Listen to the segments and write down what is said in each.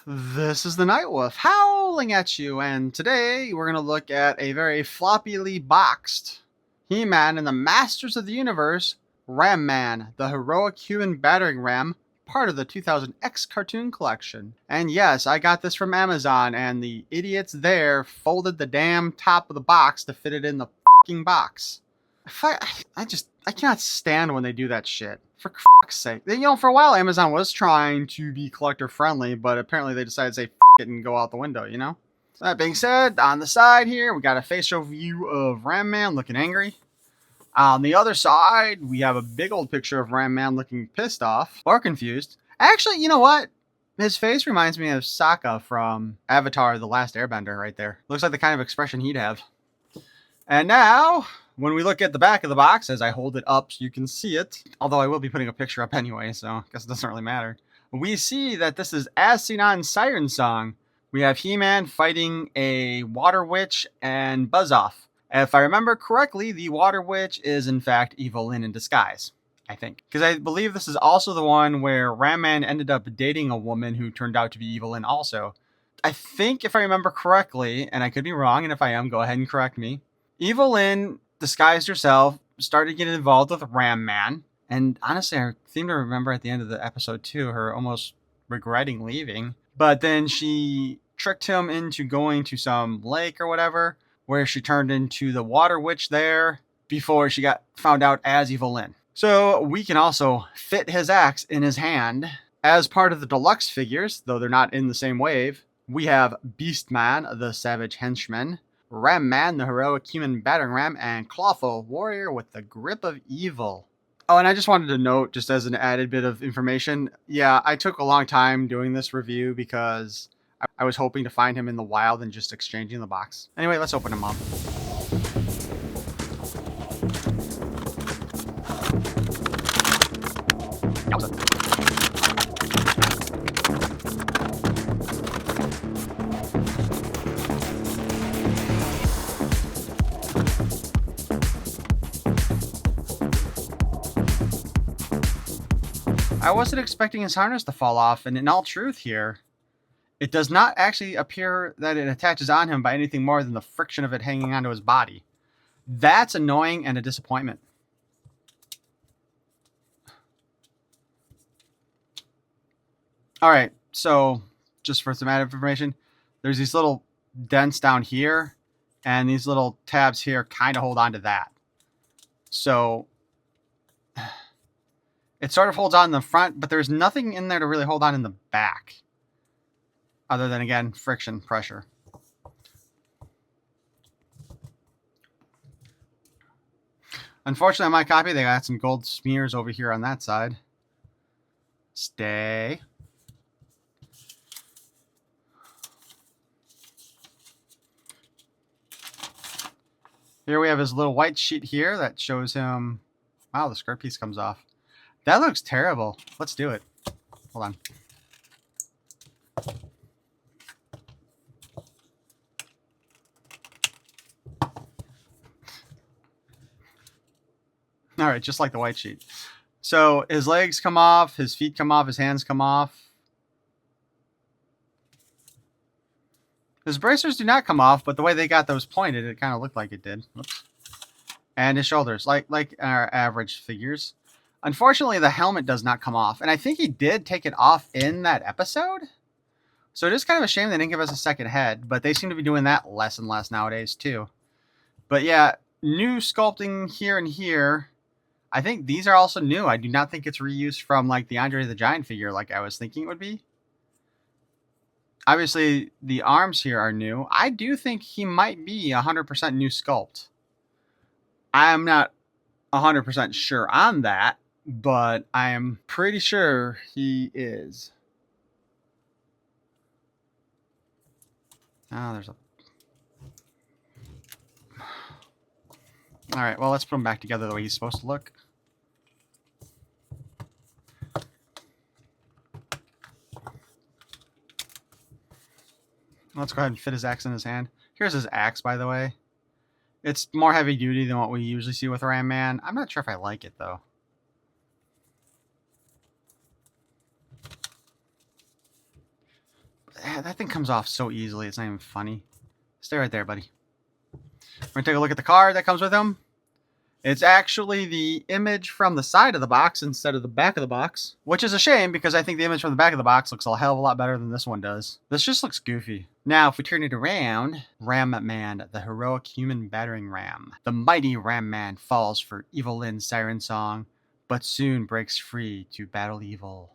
This is the Night Wolf howling at you, and today we're going to look at a very floppily boxed He-Man and the Masters of the Universe Ramman, the heroic human battering ram, part of the 2000X cartoon collection. And yes, I got this from Amazon, and the idiots there folded the damn top of the box to fit it in the fucking box. I cannot stand when they do that shit. For fuck's sake. For a while Amazon was trying to be collector friendly, but apparently they decided to say f it and go out the window, you know? That being said, on the side here, we got a facial view of Ramman looking angry. On the other side, we have a big old picture of Ramman looking pissed off or confused. Actually, you know what? His face reminds me of Sokka from Avatar: The Last Airbender right there. Looks like the kind of expression he'd have. And now, when we look at the back of the box, as I hold it up so you can see it, although I will be putting a picture up anyway, so I guess it doesn't really matter, we see that this is As Seen on Siren Song. We have He-Man fighting a Water Witch and Buzz-Off. If I remember correctly, the Water Witch is in fact Evil Lyn in disguise, I think. Because I believe this is also the one where Ramman ended up dating a woman who turned out to be Evil Lyn also. I think if I remember correctly, and I could be wrong, and if I am, go ahead and correct me, Evil Lyn disguised herself, started getting involved with Ramman, and honestly, I seem to remember at the end of the episode too, her almost regretting leaving. But then she tricked him into going to some lake or whatever, where she turned into the Water Witch there before she got found out as Evil Lyn. So we can also fit his axe in his hand. As part of the deluxe figures, though they're not in the same wave, we have Beastman, the Savage Henchman, Ramman, the heroic human battering ram, and Clotho, warrior with the grip of evil. Oh, and I just wanted to note, just as an added bit of information, yeah, I took a long time doing this review because I was hoping to find him in the wild and just exchanging the box. Anyway, let's open him up. I wasn't expecting his harness to fall off, and in all truth here, it does not actually appear that it attaches on him by anything more than the friction of it hanging onto his body. That's annoying and a disappointment. Alright, so just for some added information, there's these little dents down here, and these little tabs here kind of hold on to that. So it sort of holds on in the front, but there's nothing in there to really hold on in the back. Other than, again, friction, pressure. Unfortunately, on my copy, they got some gold smears over here on that side. Stay. Here we have his little white sheet here that shows him... Wow, the skirt piece comes off. That looks terrible. Let's do it. Hold on. All right, just like the white sheet. So his legs come off, his feet come off, his hands come off. His bracers do not come off, but the way they got those pointed, it kind of looked like it did. Whoops. And his shoulders, like our average figures. Unfortunately, the helmet does not come off. And I think he did take it off in that episode. So it is kind of a shame they didn't give us a second head. But they seem to be doing that less and less nowadays, too. But yeah, new sculpting here and here. I think these are also new. I do not think it's reused from like the Andre the Giant figure like I was thinking it would be. Obviously, the arms here are new. I do think he might be 100% new sculpt. I'm not 100% sure on that. But I am pretty sure he is. Oh, there's a... Alright, well, let's put him back together the way he's supposed to look. Let's go ahead and fit his axe in his hand. Here's his axe, by the way. It's more heavy duty than what we usually see with Ramman. I'm not sure if I like it, though. That thing comes off so easily. It's not even funny. Stay right there, buddy. We're going to take a look at the card that comes with him. It's actually the image from the side of the box instead of the back of the box, which is a shame because I think the image from the back of the box looks a hell of a lot better than this one does. This just looks goofy. Now, if we turn it around, Ramman, the heroic human battering ram. The mighty Ramman falls for Evil Lynn's siren song, but soon breaks free to battle evil.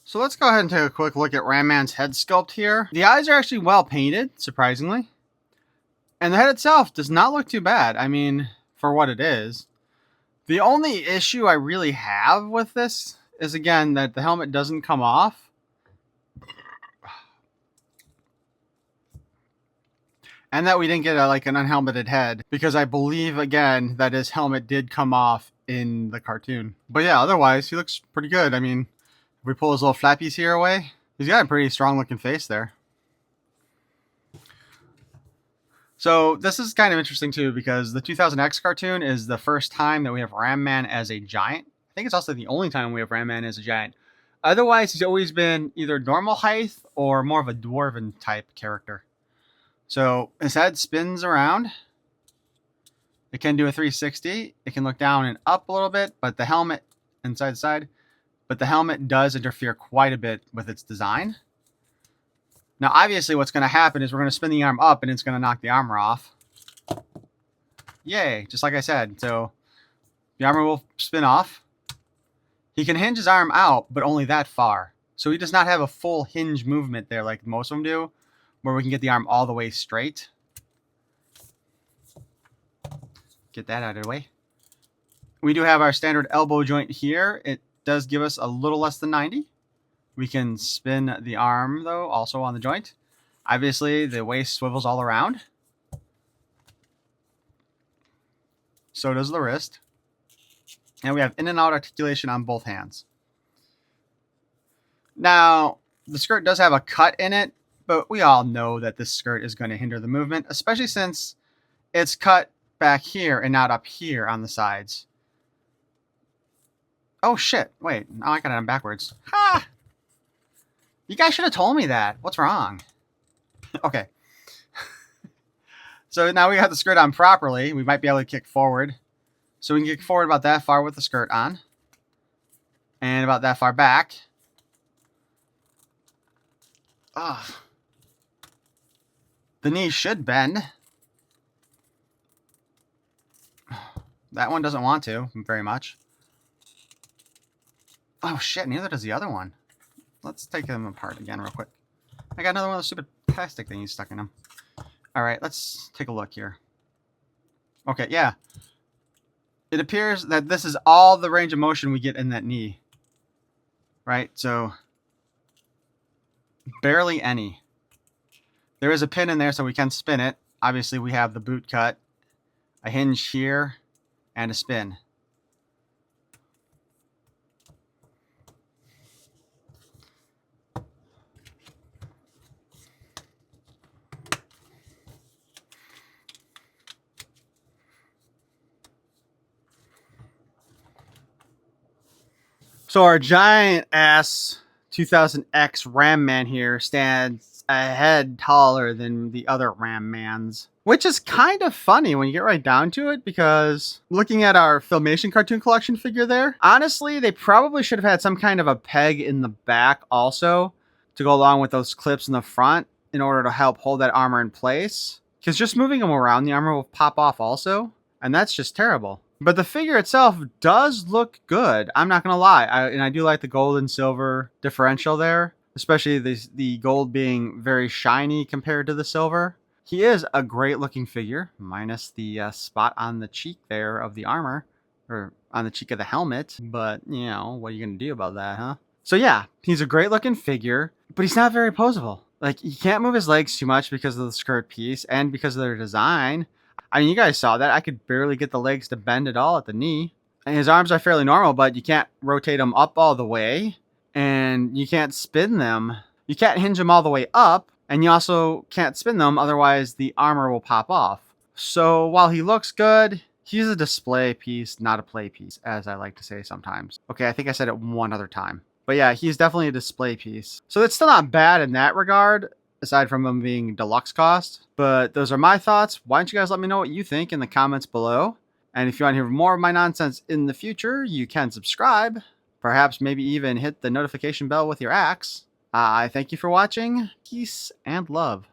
So let's go ahead and take a quick look at Ramman's head sculpt here. The eyes are actually well painted, surprisingly. And the head itself does not look too bad. I mean, for what it is. The only issue I really have with this is, again, that the helmet doesn't come off. And that we didn't get an unhelmeted head. Because I believe, again, that his helmet did come off in the cartoon. But yeah, otherwise, he looks pretty good. I mean, if we pull his little flappies here away, he's got a pretty strong looking face there. So this is kind of interesting too, because the 2000X cartoon is the first time that we have Ramman as a giant. I think it's also the only time we have Ramman as a giant. Otherwise, he's always been either normal height or more of a dwarven type character. So his head spins around. It can do a 360. It can look down and up a little bit, but the helmet inside the side. But the helmet does interfere quite a bit with its design. Now, obviously, what's going to happen is we're going to spin the arm up, and it's going to knock the armor off. Yay, just like I said. So, the armor will spin off. He can hinge his arm out, but only that far. So, he does not have a full hinge movement there like most of them do, where we can get the arm all the way straight. Get that out of the way. We do have our standard elbow joint here. It does give us a little less than 90. We can spin the arm, though, also on the joint. Obviously, the waist swivels all around. So does the wrist. And we have in and out articulation on both hands. Now, the skirt does have a cut in it, but we all know that this skirt is going to hinder the movement, especially since it's cut back here and not up here on the sides. Oh, shit. Wait. Now I got it on backwards. Ha! You guys should have told me that. What's wrong? Okay. So now we got the skirt on properly. We might be able to kick forward. So we can kick forward about that far with the skirt on. And about that far back. Ugh. The knee should bend. That one doesn't want to very much. Oh shit, neither does the other one. Let's take them apart again real quick. I got another one of those stupid plastic thingies stuck in them. Alright, let's take a look here. Okay, yeah. It appears that this is all the range of motion we get in that knee. Right, so barely any. There is a pin in there so we can spin it. Obviously we have the boot cut, a hinge here, and a spin. So our giant ass 2000X Ramman here stands a head taller than the other Rammans, which is kind of funny when you get right down to it, because looking at our Filmation cartoon collection figure there, honestly, they probably should have had some kind of a peg in the back also to go along with those clips in the front in order to help hold that armor in place, because just moving them around, the armor will pop off also, and that's just terrible. But the figure itself does look good. I'm not going to lie. And I do like the gold and silver differential there, especially the gold being very shiny compared to the silver. He is a great looking figure, minus the spot on the cheek there of the armor, or on the cheek of the helmet. But, you know, what are you going to do about that, huh? So yeah, he's a great looking figure, but he's not very poseable. Like, he can't move his legs too much because of the skirt piece and because of their design. I mean, you guys saw that. I could barely get the legs to bend at all at the knee. And his arms are fairly normal, but you can't rotate them up all the way. And you can't spin them. You can't hinge them all the way up. And you also can't spin them, otherwise the armor will pop off. So while he looks good, he's a display piece, not a play piece, as I like to say sometimes. Okay, I think I said it one other time. But yeah, he's definitely a display piece. So it's still not bad in that regard, aside from him being deluxe cost. But those are my thoughts. Why don't you guys let me know what you think in the comments below? And if you want to hear more of my nonsense in the future, you can subscribe. Perhaps maybe even hit the notification bell with your axe. I thank you for watching. Peace and love.